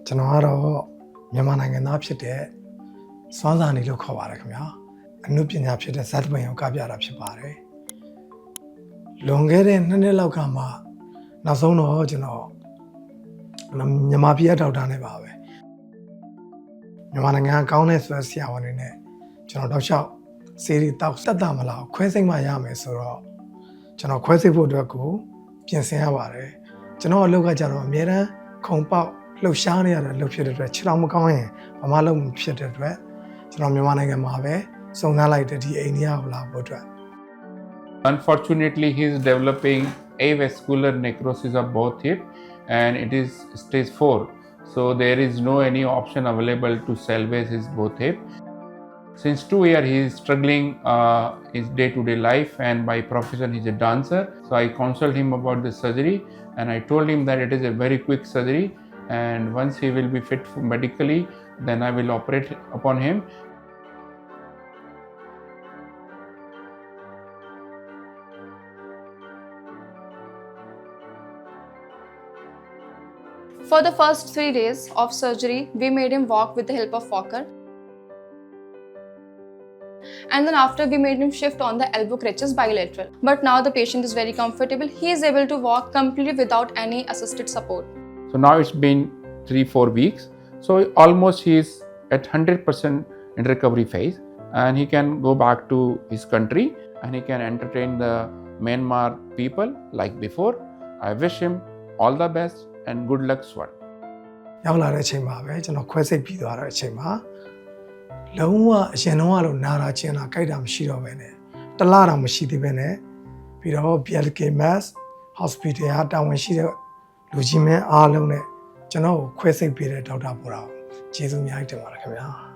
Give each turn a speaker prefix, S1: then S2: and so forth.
S1: ကျွန်တော်ကတော့မြန်မာနိုင်ငံသားဖြစ်တဲ့စွမ်းစားနေလို့ခေါ်ပါတယ်ခင်ဗျာအနုပညာဖြစ်တဲ့ဇာတ်ပင်ကိုကပြတာဖြစ်ပါတယ်လွန်ခဲ့တဲ့2နှစ်လောက်ကမှနောက်ဆုံးတော့ကျွန်တော်မြန်မာပြည်ဒေါက်တာနဲ့ပါပဲမြန်မာနိုင်ငံကောင်းတဲ့ဆိုတဲ့ဆရာဝန်တွေနဲ့ကျွန်တော်တောက်လျှောက်စေရီတောက်တက်တာမလားခွဲစိတ်မှရမယ်ဆိုတော့ကျွန်တော်ခွဲစိတ်ဖို့အတွက်ကိုပြင်ဆင်ရပါတယ်ကျွန်တော်အလုပ်ကကြတော့အများတန်းခုံပေါက်လှုပ်ရှားနေရတဲ့လုပ်ဖြစ်တဲ့အတွက်ခြေထောက်မကောင်းရင်ဘာမှလုပ်မဖြစ်တဲ့အတွက်ကျွန်တော်မြန်မာနိုင်ငံမှာပဲစုံစမ်းလိုက်တဲ့ဒီအိန္ဒိယကိုလာဖို့အတွက်
S2: Unfortunately, he is developing avascular necrosis of both hips and it is stage 4. So there is no any option available to salvage his both hip. Since 2 years he is struggling his day-to-day life and by profession he is a dancer. So I counseled him about the surgery and I told him that it is a very quick surgery and once he will be fit medically then I will operate upon him.
S3: For the first 3 days of surgery, we made him walk with the help of walker. And then after we made him shift on the elbow crutches bilateral. But now the patient is very comfortable. He is able to walk completely without any assisted support.
S2: So now it's been 3-4 weeks. So almost he is at 100% in recovery phase and he can go back to his country and he can entertain the Myanmar people like before. I wish him all the best and good luck Swan.
S1: ရောက်လာတဲ့အချိန်မှာပဲကျွန်တော်ခွဲစိတ်ပြီးသွားတဲ့အချိန်မှာလုံးဝအရင်တော့လို့နာတာကျင်တာကြိုက်တာမရှိတော့ပဲနဲ့တလားတော့မရှိသေးပဲနဲ့ပြီးတော့ BLK Mass Hospital ကတာဝန်ရှိတဲ့လူကြီးမင်းအားလုံးနဲ့ကျွန်တော်ကိုခွဲစိတ်ပေးတဲ့ဒေါက်တာပေါ်တာကျေးဇူးအများကြီးတင်ပါတယ်ခင်ဗျာ